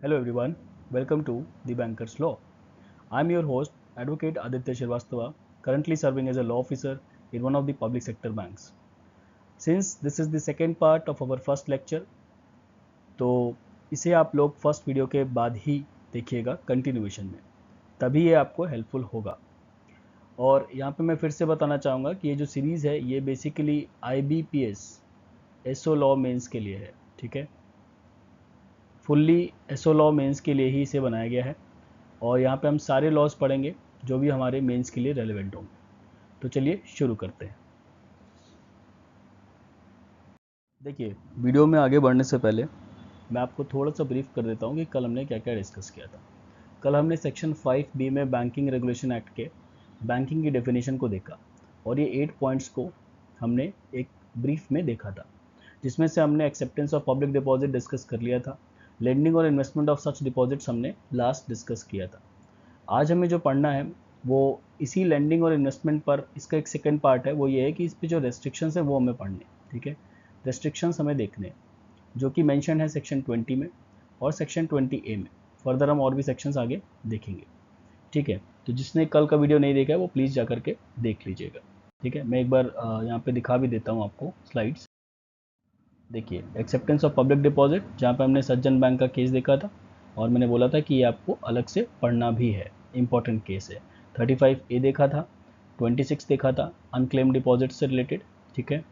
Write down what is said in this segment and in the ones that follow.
Hello everyone, welcome to The Banker's Law. I'm your host, Advocate Aditya Srivastava, currently serving as a law officer in one of the public sector banks. Since this is the second part of our first lecture, तो इसे आप लोग first video के बाद ही देखिएगा continuation में, तभी ये आपको हेल्पफुल होगा। और यहाँ पे मैं फिर से बताना चाहूँगा कि ये जो सीरीज़ है ये basically IBPS SO law mains के लिए है, ठीक है। फुल्ली एसओ लॉ मेंस के लिए ही इसे बनाया गया है और यहाँ पे हम सारे लॉज पढ़ेंगे जो भी हमारे मेंस के लिए रेलेवेंट होंगे। तो चलिए शुरू करते हैं। देखिए, वीडियो में आगे बढ़ने से पहले मैं आपको थोड़ा सा ब्रीफ कर देता हूँ कि कल हमने क्या क्या डिस्कस किया था। कल हमने सेक्शन 5B में बैंकिंग रेगुलेशन एक्ट के बैंकिंग की डेफिनेशन को देखा और ये 8 पॉइंट्स को हमने एक ब्रीफ में देखा था, जिसमें से हमने acceptance of public deposit discuss कर लिया था। लेंडिंग और इन्वेस्टमेंट ऑफ सच डिपॉजिट्स हमने लास्ट डिस्कस किया था। आज हमें जो पढ़ना है वो इसी लेंडिंग और इन्वेस्टमेंट पर, इसका एक सेकंड पार्ट है, वो ये है कि इस पे जो रेस्ट्रिक्शंस है वो हमें पढ़ने, ठीक है। रेस्ट्रिक्शंस हमें देखने जो कि मेंशन है सेक्शन 20 में और सेक्शन 20A में। फर्दर हम और भी सेक्शंस आगे देखेंगे, ठीक है। तो जिसने कल का वीडियो नहीं देखा है वो प्लीज़ जा करके देख लीजिएगा, ठीक है। मैं एक बार यहाँ पे दिखा भी देता हूँ आपको स्लाइड्स। देखिए, एक्सेप्टेंस ऑफ पब्लिक डिपॉजिट, जहाँ पे हमने सज्जन बैंक का केस देखा था और मैंने बोला था कि ये आपको अलग से पढ़ना भी है, इंपॉर्टेंट केस है। 35A देखा था, 26 देखा था अनक्लेम डिपॉजिट से रिलेटेड, ठीक है।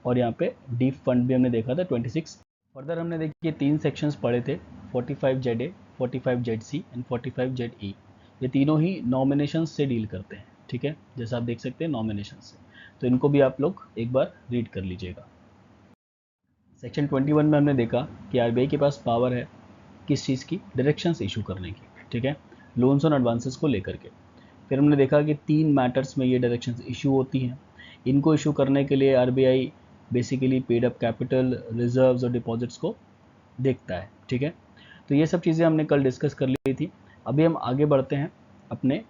और यहाँ पे डीप फंड भी हमने देखा था 26। फर्दर हमने देखिए 3 सेक्शंस पढ़े थे, 45ZA, 45ZC एंड 45ZE। ये तीनों ही नॉमिनेशन से डील करते हैं, ठीक है, जैसा आप देख सकते हैं नॉमिनेशन से। तो इनको भी आप लोग एक बार रीड कर लीजिएगा। सेक्शन 21 में हमने देखा कि आरबीआई के पास पावर है किस चीज़ की, डायरेक्शंस इशू करने की, ठीक है, लोन्स और एडवांसेस को लेकर के। फिर हमने देखा कि 3 मैटर्स में ये डायरेक्शंस इशू होती हैं। इनको इशू करने के लिए RBI basically paid up capital, reserves और डिपॉजिट्स को देखता है, ठीक है। तो ये सब चीज़ें हमने कल डिस्कस कर ली थी। अभी हम आगे बढ़ते हैं अपने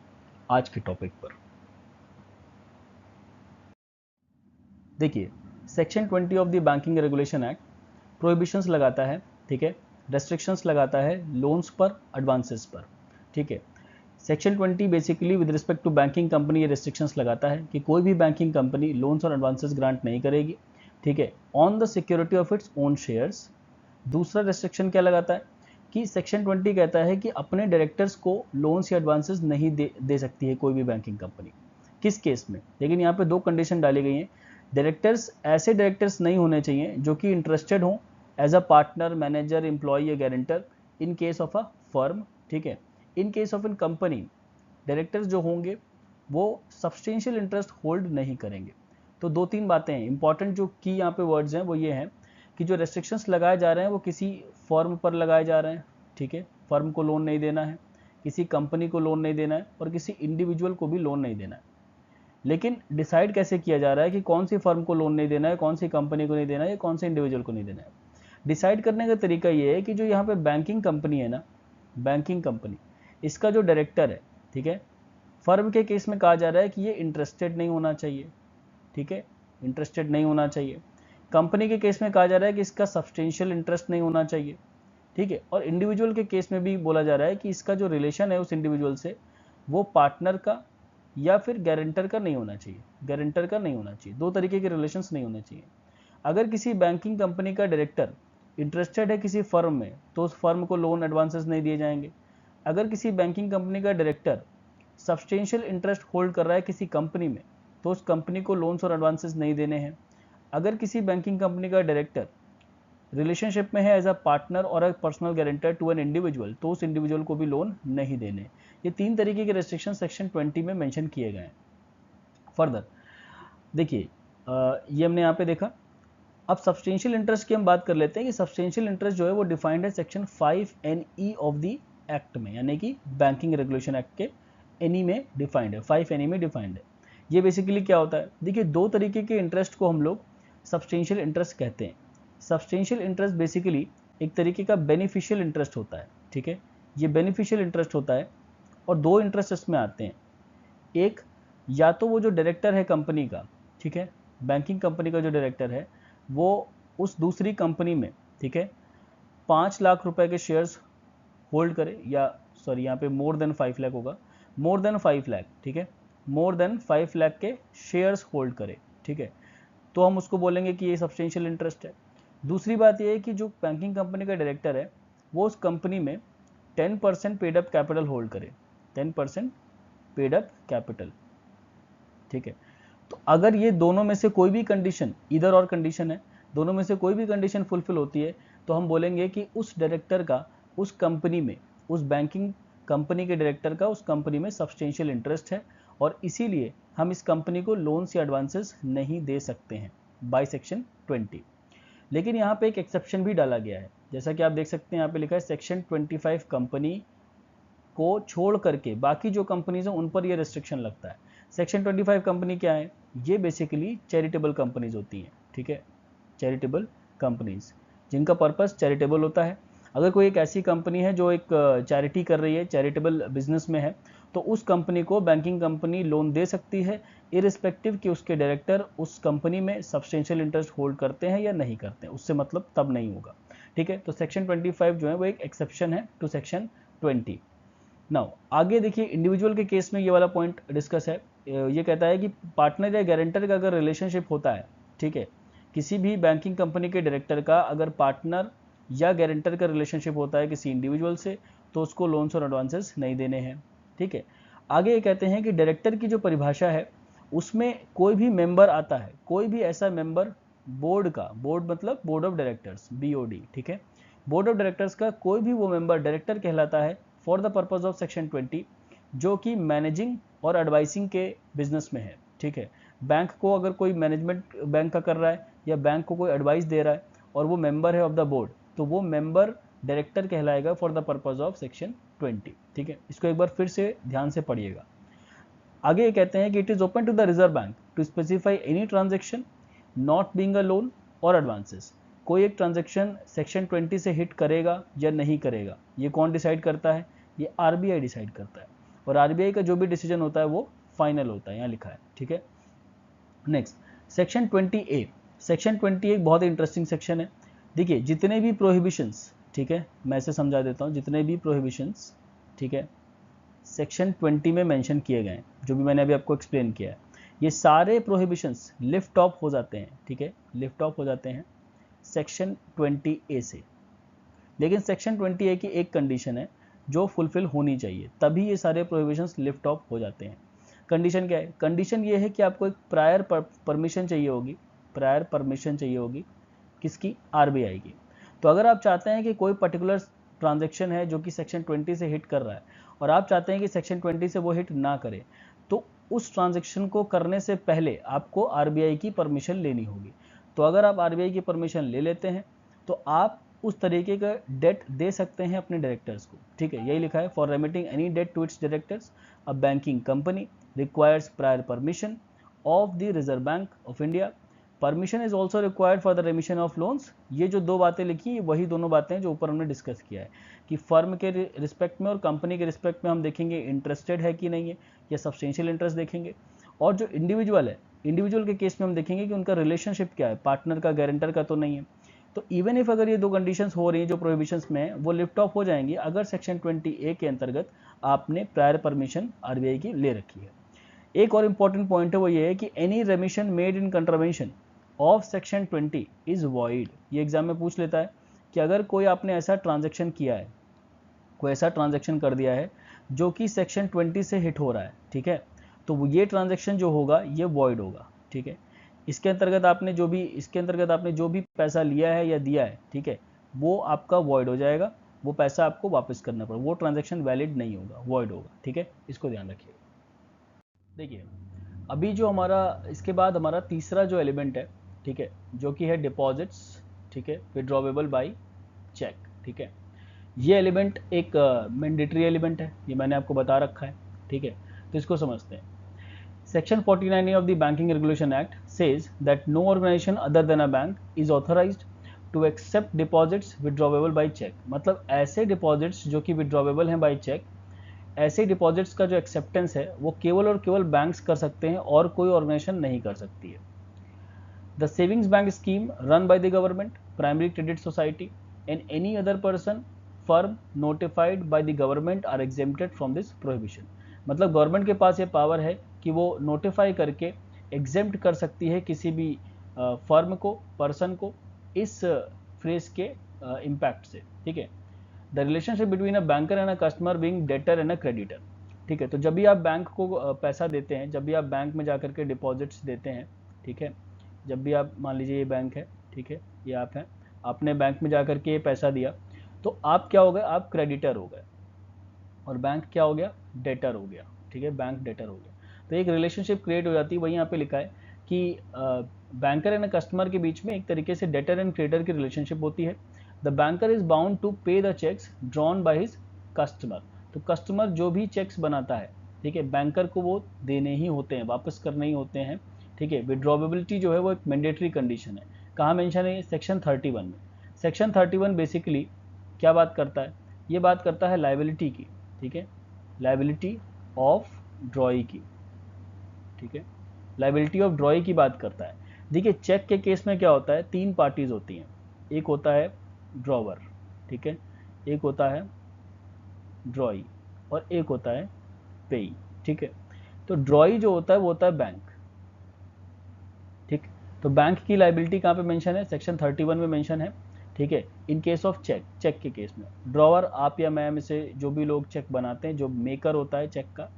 आज के टॉपिक पर। देखिए, section 20 of the banking regulation act prohibitions लगाता है, ठीक है, रेस्ट्रिक्शंस लगाता है लोन्स पर, एडवांसेस पर, ठीक है। Section 20 basically with respect to banking company ये रेस्ट्रिक्शंस लगाता है कि कोई भी बैंकिंग कंपनी लोन्स और एडवांसेस ग्रांट नहीं करेगी, ठीक है, on the security of its own shares. दूसरा रेस्ट्रिक्शन क्या लगाता है कि सेक्शन 20 कहता है कि अपने डायरेक्टर्स को लोन्स या एडवांसेस नहीं दे सकती है कोई भी बैंकिंग कंपनी। किस केस में? लेकिन यहाँ पे 2 कंडीशन डाली गई हैं। डायरेक्टर्स ऐसे डायरेक्टर्स नहीं होने चाहिए जो कि इंटरेस्टेड हों as a partner, manager, employee या guarantor in case of a firm, ठीक है। In case of in company, directors जो होंगे वो सब्सटेंशियल इंटरेस्ट होल्ड नहीं करेंगे। तो 2-3 बातें हैं इंपॉर्टेंट, जो की यहाँ पे वर्ड्स हैं वो ये हैं कि जो रेस्ट्रिक्शंस लगाए जा रहे हैं वो किसी फर्म पर लगाए जा रहे हैं, ठीक है, फर्म को लोन नहीं देना है, किसी कंपनी को लोन नहीं देना है और किसी इंडिविजुअल को भी लोन नहीं देना है। लेकिन डिसाइड कैसे किया जा रहा है कि कौन सी फर्म को लोन नहीं देना है, कौन सी कंपनी को नहीं देना है या कौन से इंडिविजुअल को नहीं देना है? डिसाइड करने का तरीका ये है कि जो यहाँ पे बैंकिंग कंपनी है ना, बैंकिंग कंपनी, इसका जो डायरेक्टर है, ठीक है, फर्म के केस में कहा जा रहा है कि ये इंटरेस्टेड नहीं होना चाहिए, ठीक है, इंटरेस्टेड नहीं होना चाहिए। कंपनी के केस में कहा जा रहा है कि इसका सब्सटेंशियल इंटरेस्ट नहीं होना चाहिए, ठीक है। और इंडिविजुअल के केस में भी बोला जा रहा है कि इसका जो रिलेशन है उस इंडिविजुअल से वो पार्टनर का या फिर गारंटर का नहीं होना चाहिए, गारंटर का नहीं होना चाहिए। 2 तरीके के रिलेशंस नहीं होने चाहिए। अगर किसी बैंकिंग कंपनी का डायरेक्टर इंटरेस्टेड है किसी फर्म में तो उस फर्म को लोन एडवांसेस नहीं दिए जाएंगे। अगर किसी बैंकिंग कंपनी का डायरेक्टर सब्सटेंशियल इंटरेस्ट होल्ड कर रहा है किसी कंपनी में तो उस कंपनी को लोन्स और एडवांसेस नहीं देने हैं। अगर किसी बैंकिंग कंपनी का डायरेक्टर रिलेशनशिप में है एज अ पार्टनर और a personal guarantor to an individual तो उस इंडिविजुअल को भी लोन नहीं देने। ये 3 तरीके के रेस्ट्रिक्शन सेक्शन 20 में मेंशन किए गए हैं। फर्दर देखिए, ये हमने यहाँ पे देखा। अब सब्सटेंशियल इंटरेस्ट की हम बात कर लेते हैं कि सब्सटेंशियल इंटरेस्ट जो है वो डिफाइंड है section 5NE of the act में, यानी कि बैंकिंग रेगुलेशन एक्ट के एनी में डिफाइंड है, 5NE में डिफाइंड है। ये बेसिकली क्या होता है? देखिए, 2 तरीके के इंटरेस्ट को हम लोग सब्सटेंशियल इंटरेस्ट कहते हैं। सब्सटेंशियल इंटरेस्ट बेसिकली एक तरीके का बेनिफिशियल इंटरेस्ट होता है, ठीक है, ये बेनिफिशियल इंटरेस्ट होता है। और 2 इंटरेस्ट इसमें आते हैं। एक, या तो वो जो डायरेक्टर है कंपनी का, ठीक है, बैंकिंग कंपनी का जो डायरेक्टर है वो उस दूसरी कंपनी में, ठीक है, 5 लाख रुपए के शेयर्स होल्ड करे, या सॉरी यहाँ पे मोर देन 5 लाख होगा, मोर देन 5 लाख, ठीक है, मोर देन 5 लाख के शेयर्स होल्ड करे, ठीक है, तो हम उसको बोलेंगे कि ये सब्सटेंशियल इंटरेस्ट है। दूसरी बात ये है कि जो बैंकिंग कंपनी का डायरेक्टर है वो उस कंपनी में 10% पेड अप कैपिटल होल्ड करे, 10% पेड अप कैपिटल, ठीक है। तो अगर ये दोनों में से कोई भी कंडीशन, इधर और कंडीशन है, दोनों में से कोई भी कंडीशन फुलफिल होती है तो हम बोलेंगे कि उस डायरेक्टर का उस कंपनी में, उस बैंकिंग कंपनी के डायरेक्टर का उस कंपनी में सब्सटेंशियल इंटरेस्ट है और इसीलिए हम इस कंपनी को लोन्स या एडवांसेस नहीं दे सकते हैं बाय सेक्शन 20। लेकिन यहाँ पे एक एक्सेप्शन भी डाला गया है, जैसा कि आप देख सकते हैं यहाँ पे लिखा है सेक्शन 25 कंपनी को छोड़ करके बाकी जो कंपनीज हैं उन पर यह रिस्ट्रिक्शन लगता है। सेक्शन 25 कंपनी क्या है? ये बेसिकली चैरिटेबल कंपनीज होती हैं, ठीक है, चैरिटेबल कंपनीज जिनका पर्पस चैरिटेबल होता है। अगर कोई एक ऐसी कंपनी है जो एक चैरिटी कर रही है, चैरिटेबल बिजनेस में है, तो उस कंपनी को बैंकिंग कंपनी लोन दे सकती है इरिस्पेक्टिव कि उसके डायरेक्टर उस कंपनी में सब्सटेंशियल इंटरेस्ट होल्ड करते हैं या नहीं करते हैं, उससे मतलब तब नहीं होगा, ठीक है। तो सेक्शन 25 जो है वो एक एक्सेप्शन है टू सेक्शन 20। नाउ आगे देखिए, इंडिविजुअल के केस में ये वाला पॉइंट डिस्कस है। ये कहता है कि पार्टनर या गारंटर का अगर रिलेशनशिप होता है, ठीक है, किसी भी बैंकिंग कंपनी के डायरेक्टर का अगर पार्टनर या गारंटर का रिलेशनशिप होता है किसी इंडिविजुअल से, तो उसको लोन्स और एडवांसेस नहीं देने हैं, ठीक है। आगे ये कहते हैं कि डायरेक्टर की जो परिभाषा है उसमें कोई भी मेंबर आता है, कोई भी ऐसा मेंबर बोर्ड का, बोर्ड मतलब बोर्ड ऑफ डायरेक्टर्स, BOD, ठीक है, बोर्ड ऑफ डायरेक्टर्स का कोई भी वो मेंबर डायरेक्टर कहलाता है for the purpose of section 20, जो कि मैनेजिंग और एडवाइसिंग के बिजनेस में है, ठीक है। बैंक को अगर कोई मैनेजमेंट बैंक का कर रहा है या बैंक को कोई एडवाइस दे रहा है और वो मेंबर है ऑफ द बोर्ड, तो वो मेंबर डायरेक्टर कहलाएगा for the purpose of section 20, ठीक है। इसको एक बार फिर से ध्यान से पढ़िएगा। आगे ये कहते हैं कि it is open to the Reserve Bank to specify any transaction not being a loan और एडवांसेस। कोई एक ट्रांजेक्शन सेक्शन 20 से हिट करेगा या नहीं करेगा, ये कौन डिसाइड करता है? ये RBI डिसाइड करता है, और RBI का जो भी डिसीजन होता है वो फाइनल होता है, यहाँ लिखा है, ठीक है। Next section 20A। सेक्शन 20 एक बहुत ही इंटरेस्टिंग सेक्शन है। देखिए जितने भी प्रोहिबिशंस, ठीक है, मैं इसे समझा देता हूँ, जितने भी प्रोहिबिशंस, ठीक है, सेक्शन 20 में मेंशन किए गए हैं, जो भी मैंने अभी आपको एक्सप्लेन किया है, ये सारे प्रोहिबिशंस लिफ्ट ऑफ हो जाते हैं, ठीक है, लिफ्ट ऑफ हो जाते हैं सेक्शन 20A से। लेकिन सेक्शन 20A की एक कंडीशन है जो फुलफिल होनी चाहिए, तभी ये सारे प्रोहिबिशंस लिफ्ट ऑफ हो जाते हैं। कंडीशन क्या है? कंडीशन ये है कि आपको एक प्रायर परमिशन चाहिए होगी, प्रायर परमिशन चाहिए होगी, किसकी? RBI की। तो अगर आप चाहते हैं कि कोई पर्टिकुलर ट्रांजैक्शन है जो कि सेक्शन 20 से हिट कर रहा है और आप चाहते हैं कि सेक्शन 20 से वो हिट ना करे, तो उस ट्रांजैक्शन को करने से पहले आपको RBI की परमिशन लेनी होगी। तो अगर आप RBI की परमिशन ले लेते हैं तो आप उस तरीके का डेट दे सकते हैं अपने डायरेक्टर्स को, ठीक है। यही लिखा है, for remitting any debt to its directors a banking company requires prior permission of the Reserve Bank of India. Permission is also required for the remission of loans. ये जो दो बातें लिखी, वही दोनों बातें जो ऊपर हमने डिस्कस किया है कि फर्म के रिस्पेक्ट में और कंपनी के रिस्पेक्ट में हम देखेंगे इंटरेस्टेड है कि नहीं है, या सब्सटेंशियल इंटरेस्ट देखेंगे। और जो इंडिविजुअल है, इंडिविजुअल के केस में हम देखेंगे कि उनका रिलेशनशिप क्या है, पार्टनर का, गारंटर का तो नहीं है। तो इवन इफ अगर ये दो कंडीशंस हो रही हैं जो प्रोहिबिशंस में है, वो लिफ्ट ऑफ हो जाएंगी अगर सेक्शन 20A के अंतर्गत आपने प्रायर परमिशन RBI की ले रखी है। एक और इंपॉर्टेंट पॉइंट है, वो ये है कि any रेमिशन made in contravention of section 20 is void. ये एग्जाम में पूछ लेता है कि अगर कोई आपने ऐसा ट्रांजेक्शन किया है, कोई ऐसा ट्रांजेक्शन कर दिया है जो कि सेक्शन 20 से हिट हो रहा है, ठीक है, तो ये ट्रांजेक्शन जो होगा ये वॉइड होगा, ठीक है। इसके अंतर्गत आपने जो भी पैसा लिया है या दिया है, ठीक है, वो आपका वॉइड हो जाएगा, वो पैसा आपको वापस करना पड़ेगा, वो ट्रांजेक्शन वैलिड नहीं होगा, वॉइड होगा, ठीक है, इसको ध्यान रखिए। देखिए अभी जो हमारा, इसके बाद हमारा तीसरा जो एलिमेंट है, ठीक है, जो कि है डिपॉजिट्स, ठीक है, विड्रॉवेबल बाय चेक, ठीक है। ये एलिमेंट एक मैंडेटरी एलिमेंट है, ये मैंने आपको बता रखा है, ठीक है। तो इसको समझते हैं। Section 49A of the Banking Regulation Act says that no organization other than a bank is authorized to accept deposits withdrawable by check। मतलब ऐसे डिपॉजिट्स जो कि विड्रॉवेबल हैं बाय चेक, ऐसे डिपॉजिट्स का जो एक्सेप्टेंस है वो केवल और केवल बैंक्स कर सकते हैं और कोई ऑर्गेनाइजेशन नहीं कर सकती है। The savings bank scheme run by the government, primary credit society and any other person firm notified by the government are exempted from this prohibition। मतलब गवर्नमेंट के पास ये पावर है कि वो नोटिफाई करके एग्जेम्प्ट कर सकती है किसी भी फर्म को, पर्सन को इस फ्रेज के इम्पैक्ट से, ठीक है। The relationship between a banker and a customer being debtor and a creditor, ठीक है। तो जब भी आप बैंक को पैसा देते हैं, जब भी आप बैंक में जाकर के डिपॉजिट्स देते हैं, ठीक है, जब भी आप, मान लीजिए ये बैंक है, ठीक है, ये आप हैं, आपने बैंक में जाकर के ये पैसा दिया, तो आप क्या हो गए, आप क्रेडिटर हो गए और बैंक क्या हो गया, डेटर हो गया, ठीक है, बैंक डेटर हो गया। तो एक रिलेशनशिप क्रिएट हो जाती है। वही यहाँ पे लिखा है कि बैंकर एंड कस्टमर के बीच में एक तरीके से डेटर एंड क्रेडिटर की रिलेशनशिप होती है। The banker is bound to pay the cheques drawn by his customer. तो कस्टमर जो भी चेक्स बनाता है, ठीक है, बैंकर को वो देने ही होते हैं, वापस करने ही होते हैं, ठीक है। विड्रॉवेबिलिटी जो है वो एक मैंडेटरी कंडीशन है। कहाँ मेंशन है? सेक्शन 31 में। सेक्शन 31 बेसिकली क्या बात करता है? ये बात करता है लायबिलिटी की, ठीक है, लायबिलिटी ऑफ ड्रॉई की, ठीक है, लायबिलिटी ऑफ ड्रॉई की बात करता है। देखिए चेक के केस में क्या होता है, तीन पार्टीज होती हैं, एक होता है ड्रॉवर, ठीक है, एक होता है ड्रॉई और एक होता है पेई, ठीक है। तो ड्रॉई जो होता है वो होता है बैंक, ठीक। तो बैंक की लायबिलिटी कहाँ पे मेंशन है? सेक्शन 31 में मेंशन है, ठीक है। In case of cheque, cheque के केस में ड्रॉवर आप या मैं में से जो भी लोग चेक बनाते हैं, जो मेकर होता है चेक का,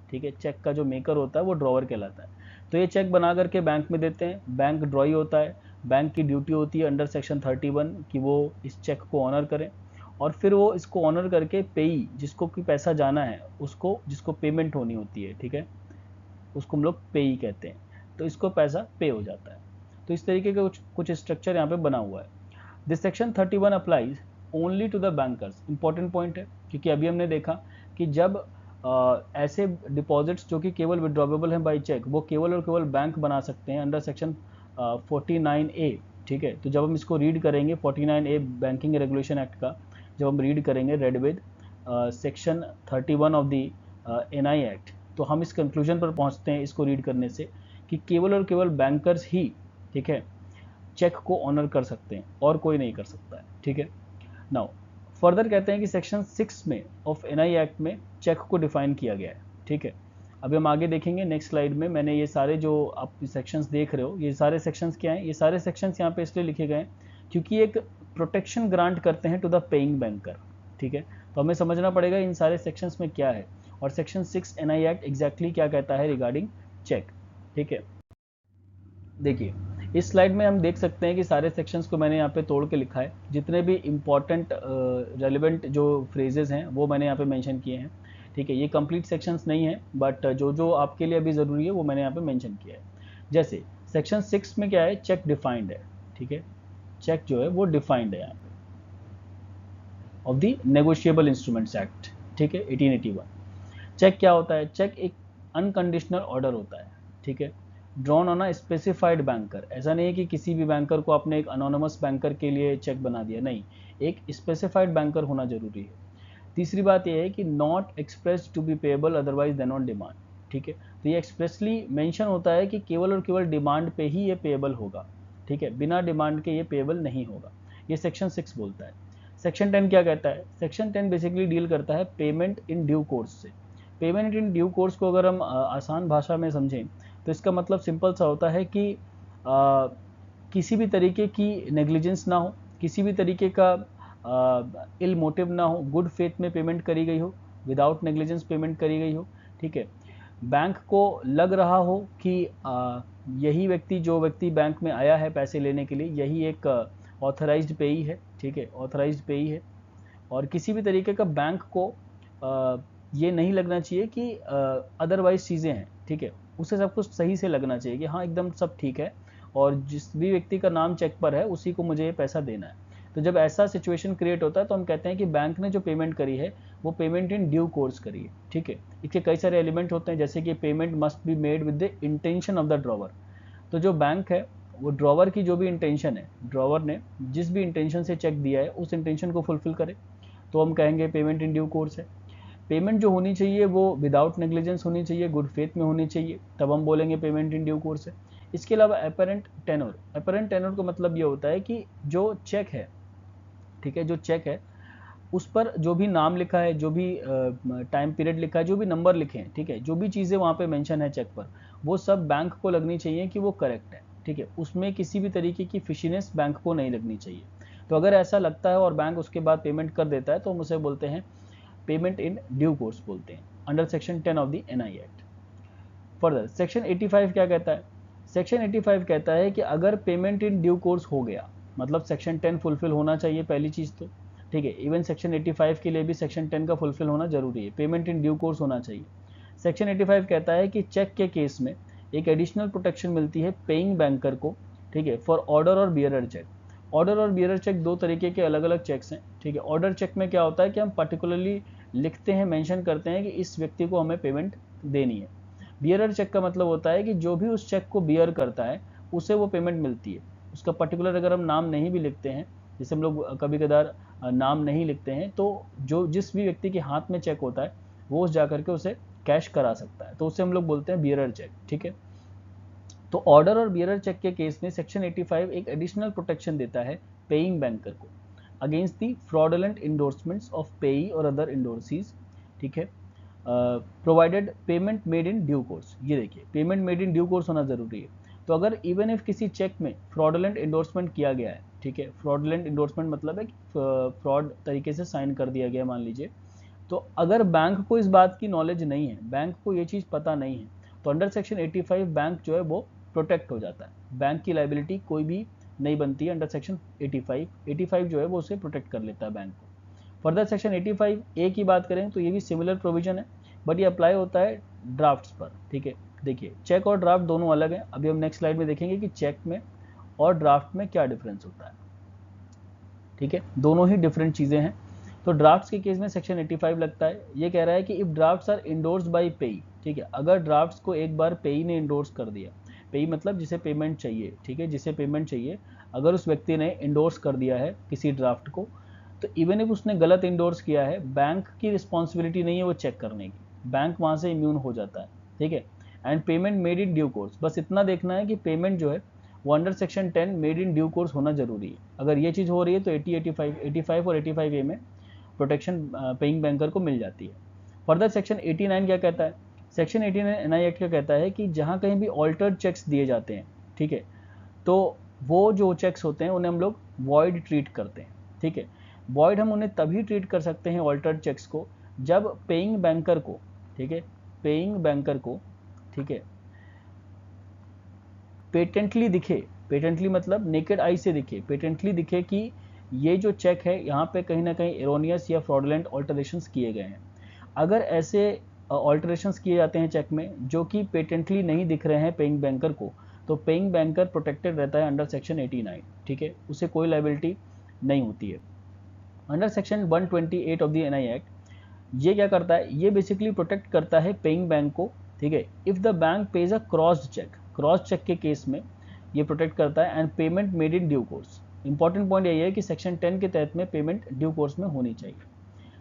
ठीक है, चेक का जो मेकर होता है वो ड्रॉवर कहलाता है। तो ये चेक बना करके बैंक में देते हैं, बैंक ड्रॉई होता है। बैंक की ड्यूटी होती है अंडर सेक्शन 31 कि वो इस चेक को ऑनर करें और फिर वो इसको ऑनर करके पेई, जिसको कि पैसा जाना है, उसको, जिसको पेमेंट होनी होती है, ठीक है, उसको हम लोग पेई कहते हैं, तो इसको पैसा पे हो जाता है। तो इस तरीके का कुछ स्ट्रक्चर यहाँ पे बना हुआ है। This section 31 applies only to the bankers. Important point है, क्योंकि अभी हमने देखा कि जब ऐसे डिपॉजिट्स जो कि केवल विड्रॉवेबल हैं बाई चेक, वो केवल और केवल बैंक बना सकते हैं अंडर सेक्शन 49A, ठीक है। तो जब हम इसको रीड करेंगे 49A बैंकिंग रेगुलेशन एक्ट का, जब हम रीड करेंगे read with section 31 of the NI act, तो हम इस कंक्लूजन पर पहुंचते हैं इसको रीड करने से कि केवल और केवल बैंकर्स ही, ठीक है, चेक को ऑनर कर सकते हैं और कोई नहीं कर सकता है, ठीक है। नाउ फर्दर कहते हैं कि सेक्शन 6 में ऑफ NI एक्ट में चेक को डिफाइन किया गया है, ठीक है। अभी हम आगे देखेंगे नेक्स्ट स्लाइड में। मैंने ये सारे जो आप सेक्शंस देख रहे हो, ये सारे सेक्शंस क्या हैं? ये सारे सेक्शंस यहाँ पे इसलिए लिखे गए हैं क्योंकि एक प्रोटेक्शन ग्रांट करते हैं टू द पेइंग बैंकर, ठीक है। तो हमें समझना पड़ेगा इन सारे सेक्शंस में क्या है और सेक्शन 6 NI एक्ट एग्जैक्टली क्या कहता है रिगार्डिंग चेक, ठीक है। देखिए इस स्लाइड में हम देख सकते हैं कि सारे सेक्शंस को मैंने यहाँ पे तोड़ के लिखा है। जितने भी इम्पॉर्टेंट रेलिवेंट जो फ्रेजेस हैं वो मैंने यहाँ पे मेंशन किए हैं, ठीक है। ये कंप्लीट सेक्शंस नहीं है, बट जो जो आपके लिए अभी ज़रूरी है वो मैंने यहाँ पे मेंशन किया है। जैसे सेक्शन 6 में क्या है, चेक डिफाइंड है, ठीक है, चेक जो है वो डिफाइंड है यहाँ पे of the negotiable instruments act, ठीक है, 1881। चेक क्या होता है? चेक एक अनकंडीशनल ऑर्डर होता है, ठीक है, drawn on a specified banker. ऐसा नहीं है कि किसी भी बैंकर को आपने एक अनोनिमस बैंकर के लिए चेक बना दिया, नहीं, एक स्पेसिफाइड बैंकर होना जरूरी है। तीसरी बात यह है कि not express to be payable otherwise than on demand, ठीक है। तो ये एक्सप्रेसली मेंशन होता है कि केवल और केवल डिमांड पे ही ये पेएबल होगा, ठीक है, बिना डिमांड के ये पेएबल नहीं होगा। ये सेक्शन 6 बोलता है। सेक्शन 10 क्या कहता है? सेक्शन 10 बेसिकली डील करता है पेमेंट इन ड्यू कोर्स से। पेमेंट इन ड्यू कोर्स को अगर हम आसान भाषा में समझें तो इसका मतलब सिंपल सा होता है कि किसी भी तरीके की नेग्लिजेंस ना हो, किसी भी तरीके का इल मोटिव ना हो, गुड फेथ में पेमेंट करी गई हो, विदाउट नेग्लिजेंस पेमेंट करी गई हो, ठीक है। बैंक को लग रहा हो कि यही व्यक्ति, जो व्यक्ति बैंक में आया है पैसे लेने के लिए, यही एक ऑथराइज्ड पेई है, ठीक है, ऑथराइज्ड पेई है। और किसी भी तरीके का बैंक को ये नहीं लगना चाहिए कि अदरवाइज चीज़ें हैं, ठीक है, उसे सब कुछ सही से लगना चाहिए कि हाँ एकदम सब ठीक है और जिस भी व्यक्ति का नाम चेक पर है उसी को मुझे ये पैसा देना है। तो जब ऐसा सिचुएशन क्रिएट होता है तो हम कहते हैं कि बैंक ने जो पेमेंट करी है वो पेमेंट इन ड्यू कोर्स करी है, ठीक है। इसके कई सारे एलिमेंट होते हैं, जैसे कि payment must be made with the intention of the drawer. तो जो बैंक है वो ड्रॉवर की जो भी इंटेंशन है, ड्रॉवर ने जिस भी इंटेंशन से चेक दिया है उस इंटेंशन को फुलफिल करे, तो हम कहेंगे पेमेंट इन ड्यू कोर्स है। पेमेंट जो होनी चाहिए वो विदाउट नेग्लिजेंस होनी चाहिए, गुड फेथ में होनी चाहिए, तब हम बोलेंगे पेमेंट इन ड्यू कोर्स है। इसके अलावा अपेरेंट टेनोर, अपेरेंट टेनोर का मतलब ये होता है कि जो चेक है, ठीक है, जो चेक है उस पर जो भी नाम लिखा है, जो भी टाइम पीरियड लिखा है, जो भी नंबर लिखे हैं, ठीक है, जो भी चीज़ें वहाँ पे मेंशन है चेक पर, वो सब बैंक को लगनी चाहिए कि वो करेक्ट है, ठीक है, उसमें किसी भी तरीके की फिशीनेस बैंक को नहीं लगनी चाहिए। तो अगर ऐसा लगता है और बैंक उसके बाद पेमेंट कर देता है तो हम उसे बोलते हैं पेमेंट इन ड्यू कोर्स बोलते हैं, under section 10 of the NI Act. Further section 85 क्या कहता है? सेक्शन 85 कहता है कि अगर पेमेंट इन ड्यू कोर्स हो गया, मतलब सेक्शन 10 फुलफिल होना चाहिए पहली चीज़ तो, ठीक है, इवन सेक्शन 85 के लिए भी सेक्शन 10 का फुलफिल होना जरूरी है, पेमेंट इन ड्यू कोर्स होना चाहिए। सेक्शन 85 कहता है कि चेक के केस में एक एडिशनल प्रोटेक्शन मिलती है पेइंग बैंकर को, ठीक है, फॉर ऑर्डर और बियरर चेक। ऑर्डर और बियरर चेक दो तरीके के अलग अलग चेक्स हैं, ठीक है। ऑर्डर चेक में क्या होता है कि हम पर्टिकुलरली लिखते हैं, मेंशन करते हैं कि इस व्यक्ति को हमें पेमेंट देनी है। बियरर चेक का मतलब होता है कि जो भी उस चेक को बियर करता है उसे वो पेमेंट मिलती है। उसका पर्टिकुलर अगर हम नाम नहीं भी लिखते हैं, जैसे हम लोग कभी कदार नाम नहीं लिखते हैं, तो जो जिस भी व्यक्ति के हाथ में चेक होता है वो उस जाकर के उसे कैश करा सकता है, तो उसे हम लोग बोलते हैं बियरर चेक, ठीक है। तो ऑर्डर और बियरर चेक के केस में सेक्शन 85 एक एडिशनल प्रोटेक्शन देता है पेइंग बैंकर को against the fraudulent endorsements of पेई और अदर इंडोर्सीज, ठीक है, provided payment made in due course. ये देखिए, payment made in due course होना जरूरी है। तो अगर इवन इफ किसी चेक में फ्रॉडुलेंट इंडोर्समेंट किया गया है, ठीक है, फ्रॉडुलेंट इंडोर्समेंट मतलब है कि फ्रॉड तरीके से साइन कर दिया गया मान लीजिए, तो अगर बैंक को इस बात की नॉलेज नहीं है, बैंक को ये चीज़ पता नहीं है, तो अंडर सेक्शन 85 बैंक जो है वो प्रोटेक्ट हो जाता है। बैंक की लाइबिलिटी कोई भी नहीं बनती है अंडर सेक्शन 85 जो है वो उसे प्रोटेक्ट कर लेता है बैंक को। फर्दर सेक्शन 85 ए की बात करें तो ये भी सिमिलर प्रोविजन है, बट ये अप्लाई होता है ड्राफ्ट्स पर, ठीक है। देखिए, चेक और ड्राफ्ट दोनों अलग हैं। अभी हम नेक्स्ट स्लाइड में देखेंगे कि चेक में और ड्राफ्ट में क्या डिफरेंस होता है, ठीक है, दोनों ही डिफरेंट चीज़ें हैं। तो ड्राफ्ट्स के केस में सेक्शन 85 लगता है। ये कह रहा है कि if drafts are endorse by payee, ठीक है, अगर ड्राफ्ट्स को एक बार पेई ने इंडोर्स कर दिया, पेई मतलब जिसे पेमेंट चाहिए, ठीक है, जिसे पेमेंट चाहिए, अगर उस व्यक्ति ने इंडोर्स कर दिया है किसी ड्राफ्ट को, तो इवन इफ उसने गलत इंडोर्स किया है, बैंक की रिस्पॉन्सिबिलिटी नहीं है वो चेक करने की, बैंक वहाँ से इम्यून हो जाता है, ठीक है। And payment made in due course, बस इतना देखना है कि पेमेंट जो है वो under section 10 made in due course होना जरूरी है। अगर ये चीज़ हो रही है तो 85 और 85A में प्रोटेक्शन पेइंग बैंकर को मिल जाती है। फर्दर सेक्शन 89 क्या कहता है? सेक्शन 89 एनआई एक्ट क्या कहता है कि जहाँ कहीं भी ऑल्टर्ड चेक्स दिए जाते हैं, ठीक है, तो वो जो चेक्स होते हैं उन्हें हम लोग वॉइड ट्रीट करते हैं, ठीक है। वॉइड हम उन्हें तभी ट्रीट कर सकते हैं ऑल्टर्ड चेक्स को जब पेइंग बैंकर को, ठीक है, पेइंग बैंकर को, ठीक है, पेटेंटली दिखे, पेटेंटली मतलब नेकेड आई से दिखे, पेटेंटली दिखे कि ये जो चेक है यहाँ पे कहीं ना कहीं एरोनियस या फ्रॉडुलेंट ऑल्टरेशंस किए गए हैं। अगर ऐसे ऑल्टरेशंस किए जाते हैं चेक में जो कि पेटेंटली नहीं दिख रहे हैं पेइंग बैंकर को, तो पेइंग बैंकर प्रोटेक्टेड रहता है अंडर सेक्शन 89, ठीक है, उसे कोई लाइबिलिटी नहीं होती है। Under section 128 of the NI Act ये क्या करता है? ये बेसिकली प्रोटेक्ट करता है पेइंग बैंक को, ठीक है, if the bank pays a crossed cheque, cross cheque के केस में ये प्रोटेक्ट करता है। And payment made in due course, important point यही है कि सेक्शन 10 के तहत में पेमेंट ड्यू कोर्स में होनी चाहिए।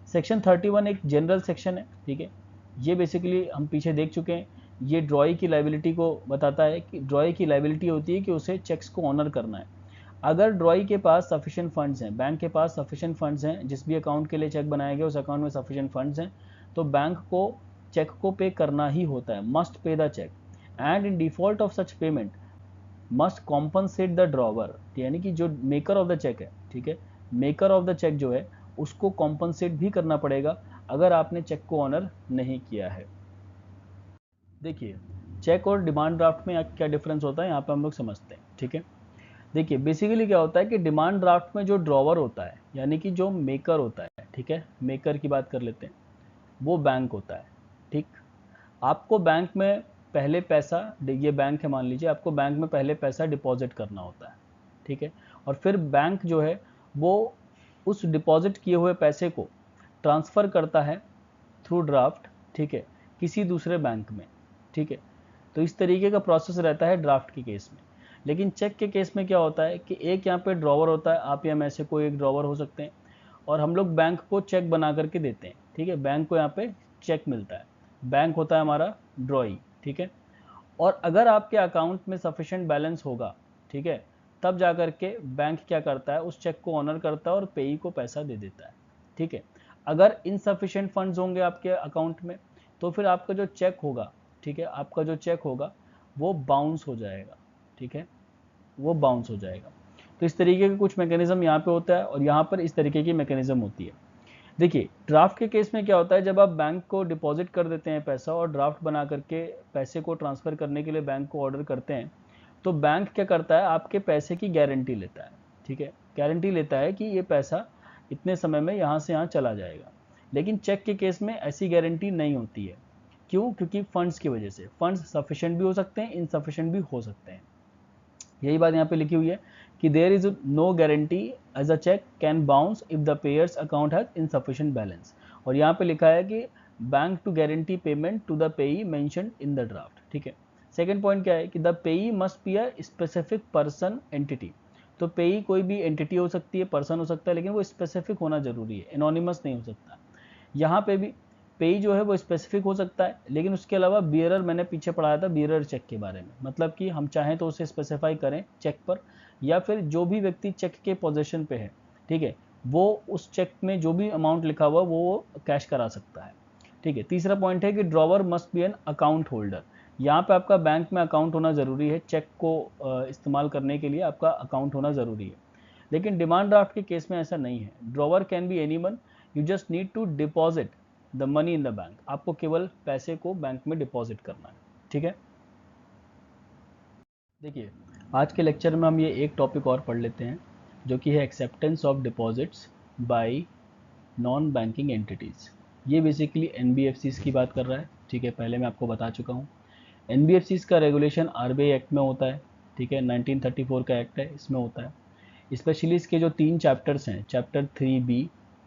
सेक्शन 31 एक जनरल सेक्शन है, ठीक है, ये बेसिकली हम पीछे देख चुके हैं। ये ड्रॉई की लाइबिलिटी को बताता है कि ड्रॉई की लाइबिलिटी होती है कि उसे चेक्स को ऑनर करना है। अगर ड्रॉई के पास सफिशिएंट फंड्स हैं, बैंक के पास सफिशिएंट फंड्स हैं, जिस भी अकाउंट के लिए चेक बनाया गया उस अकाउंट में सफिशिएंट फंड्स हैं, तो बैंक को चेक को पे करना ही होता है, must pay the cheque. And in default of such payment must compensate the drawer, यानी कि जो मेकर ऑफ द चेक है, ठीक है, मेकर ऑफ द चेक जो है उसको कॉम्पनसेट भी करना पड़ेगा अगर आपने चेक को ऑनर नहीं किया है। देखिए, चेक और डिमांड ड्राफ्ट में क्या डिफरेंस होता है यहाँ पे हम लोग समझते हैं, ठीक है। देखिए, बेसिकली क्या होता है कि डिमांड ड्राफ्ट में जो ड्रॉवर होता है, यानी कि जो मेकर होता है, ठीक है, मेकर की बात कर लेते हैं, वो बैंक होता है, ठीक। आपको बैंक में पहले पैसा, ये बैंक है मान लीजिए, आपको बैंक में पहले पैसा डिपॉजिट करना होता है, ठीक है, और फिर बैंक जो है वो उस डिपॉजिट किए हुए पैसे को ट्रांसफ़र करता है थ्रू ड्राफ्ट, ठीक है, किसी दूसरे बैंक में, ठीक है। तो इस तरीके का प्रोसेस रहता है ड्राफ्ट के केस में। लेकिन चेक के केस में क्या होता है कि एक यहाँ पे ड्रॉवर होता है, आप या मैं से कोई एक ड्रॉवर हो सकते हैं, और हम लोग बैंक को चेक बना करके देते हैं, ठीक है, बैंक को यहाँ पे चेक मिलता है, बैंक होता है हमारा ड्रॉई, ठीक है। और अगर आपके अकाउंट में सफिशिएंट बैलेंस होगा, ठीक है, तब जा करके बैंक क्या करता है, उस चेक को ऑनर करता है और पेई को पैसा दे देता है, ठीक है। अगर इनसफिशिएंट फंड्स होंगे आपके अकाउंट में तो फिर आपका जो चेक होगा, ठीक है, आपका जो चेक होगा वो बाउंस हो जाएगा, ठीक है, वो बाउंस हो जाएगा। तो इस तरीके के कुछ मैकेनिज्म यहाँ पे होता है और यहाँ पर इस तरीके की मैकेनिज्म होती है। देखिए ड्राफ्ट के केस में क्या होता है, जब आप बैंक को डिपॉजिट कर देते हैं पैसा और ड्राफ्ट बना करके पैसे को ट्रांसफ़र करने के लिए बैंक को ऑर्डर करते हैं, तो बैंक क्या करता है, आपके पैसे की गारंटी लेता है, ठीक है, गारंटी लेता है कि ये पैसा इतने समय में यहाँ से यहाँ चला जाएगा। लेकिन चेक के केस में ऐसी गारंटी नहीं होती है। क्यों? क्योंकि फंड्स की वजह से, फंड्स सफिशिएंट भी हो सकते हैं, इनसफिशिएंट भी हो सकते हैं। यही बात यहाँ पे लिखी हुई है कि there is no guarantee as a cheque can bounce if the payer's account has insufficient balance. और यहाँ पे लिखा है कि bank to guarantee payment to the payee mentioned in the draft, ठीक है। सेकंड पॉइंट क्या है कि the payee must be a specific person entity. तो पेई कोई भी एंटिटी हो सकती है, पर्सन हो सकता है, लेकिन वो स्पेसिफिक होना जरूरी है, एनोनिमस नहीं हो सकता। यहाँ पे भी पेई जो है वो स्पेसिफिक हो सकता है, लेकिन उसके अलावा बियरर, मैंने पीछे पढ़ाया था बियरर चेक के बारे में, मतलब कि हम चाहें तो उसे स्पेसिफाई करें चेक पर, या फिर जो भी व्यक्ति चेक के पोजीशन पे है, ठीक है, वो उस चेक में जो भी अमाउंट लिखा हुआ वो कैश करा सकता है, ठीक है। तीसरा पॉइंट है कि drawer must be an account holder. यहाँ पे आपका बैंक में अकाउंट होना ज़रूरी है, चेक को इस्तेमाल करने के लिए आपका अकाउंट होना ज़रूरी है। लेकिन डिमांड ड्राफ्ट के केस में ऐसा नहीं है। Drawer can be anyone, you just need to deposit the money in the bank. आपको केवल पैसे को बैंक में डिपॉजिट करना है, ठीक है। देखिए आज के लेक्चर में हम ये एक टॉपिक और पढ़ लेते हैं जो कि है acceptance of deposits bye non banking entities. ये बेसिकली एनबीएफसीज़ की बात कर रहा है, ठीक है, पहले मैं आपको बता चुका हूँ। एनबीएफसीज़ का रेगुलेशन आरबीआई एक्ट में होता है, ठीक है, 1934 का एक्ट है, इसमें होता है। स्पेशली इसके जो 3 चैप्टर्स हैं, चैप्टर 3B,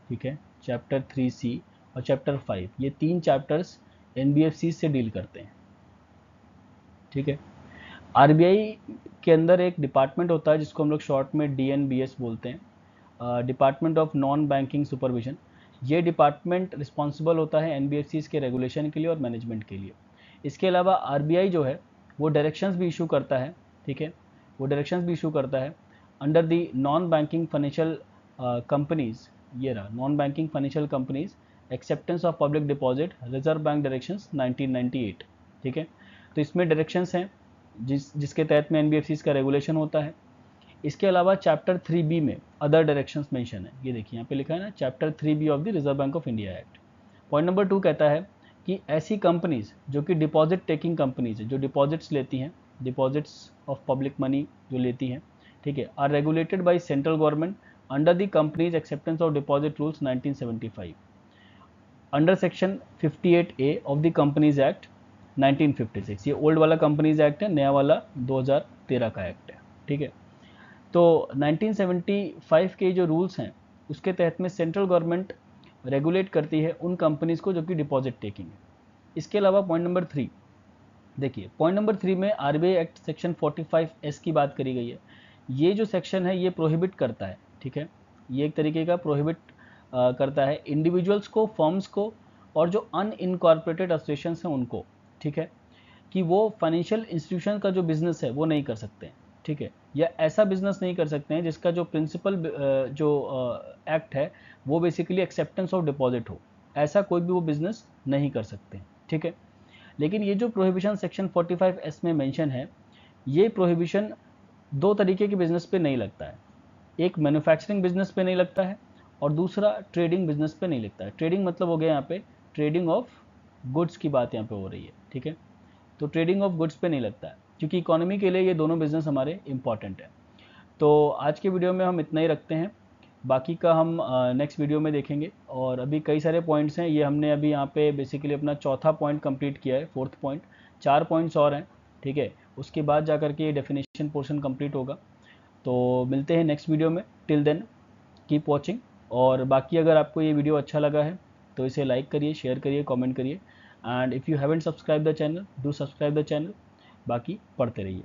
ठीक है, चैप्टर 3C और चैप्टर 5, ये 3 चैप्टर्स एनबीएफसी से डील करते हैं, ठीक है। आरबीआई के अंदर एक डिपार्टमेंट होता है जिसको हम लोग शॉर्ट में डीएनबीएस बोलते हैं, department of non banking supervision. ये डिपार्टमेंट रिस्पॉन्सिबल होता है एनबीएफसीज़ के रेगुलेशन के लिए और मैनेजमेंट के लिए। इसके अलावा आरबीआई जो है वो डायरेक्शंस भी इशू करता है, ठीक है, वो डायरेक्शंस भी इशू करता है under the non banking financial companies. ये रहा non banking financial companies acceptance of public deposit reserve bank directions 1998, ठीक है। तो इसमें डायरेक्शंस हैं जिसके तहत में एनबीएफसीज़ का रेगुलेशन होता है। इसके अलावा चैप्टर 3B में अदर डायरेक्शंस मेंशन है, ये देखिए यहाँ पे लिखा है ना, chapter 3B of the Reserve Bank of India act. Point number 2 कहता है कि ऐसी कंपनीज जो कि डिपॉजिट टेकिंग कंपनीज है, जो डिपॉजिट्स लेती हैं, डिपॉजिट्स ऑफ पब्लिक मनी जो लेती हैं, ठीक है, are regulated by central government under the companies acceptance of deposit rules 1975 under section 58A of the companies act 1956। ये ओल्ड वाला कंपनीज एक्ट है, नया वाला 2013 का एक्ट है, ठीक है। तो 1975 के जो रूल्स हैं उसके तहत में सेंट्रल गवर्नमेंट रेगुलेट करती है उन कंपनीज़ को जो कि डिपॉजिट टेकिंग है। इसके अलावा पॉइंट नंबर 3 देखिए, पॉइंट नंबर 3 में आरबीआई एक्ट सेक्शन 45S की बात करी गई है। ये जो सेक्शन है ये प्रोहिबिट करता है, ठीक है, ये एक तरीके का प्रोहिबिट करता है इंडिविजुअल्स को, फर्म्स को और जो अनइनकॉर्पोरेटेड एसोसिएशन हैं उनको, ठीक है, कि वो फाइनेंशियल इंस्टीट्यूशन का जो बिजनेस है वो नहीं कर सकते हैं, ठीक है, या ऐसा बिजनेस नहीं कर सकते हैं जिसका जो प्रिंसिपल जो एक्ट है वो बेसिकली एक्सेप्टेंस ऑफ डिपॉजिट हो, ऐसा कोई भी वो बिजनेस नहीं कर सकते हैं, ठीक है। लेकिन ये जो प्रोहिबिशन सेक्शन 45S में मेंशन है, ये प्रोहिबिशन दो तरीके के बिजनेस पे नहीं लगता है। एक मैन्युफैक्चरिंग बिजनेस पे नहीं लगता है और दूसरा ट्रेडिंग बिजनेस पे नहीं लगता है। ट्रेडिंग मतलब हो गया यहाँ पे ट्रेडिंग ऑफ गुड्स की बात यहाँ पे हो रही है, ठीक है। तो ट्रेडिंग ऑफ गुड्स पे नहीं लगता है क्योंकि इकोनॉमी के लिए ये दोनों बिजनेस हमारे इंपॉर्टेंट है। तो आज के वीडियो में हम इतना ही रखते हैं, बाकी का हम नेक्स्ट वीडियो में देखेंगे। और अभी कई सारे पॉइंट्स हैं, ये हमने अभी यहाँ पे बेसिकली अपना चौथा पॉइंट कंप्लीट किया है, 4th पॉइंट, 4 पॉइंट्स और हैं, ठीक है। उसके बाद जा कर के ये डेफिनेशन पोर्शन कंप्लीट होगा। तो मिलते हैं नेक्स्ट वीडियो में, टिल देन कीप वॉचिंग। और बाकी अगर आपको ये वीडियो अच्छा लगा है तो इसे लाइक करिए, शेयर करिए, कमेंट करिए, and if you haven't subscribe the channel, do subscribe the channel. बाकी पढ़ते रहिए।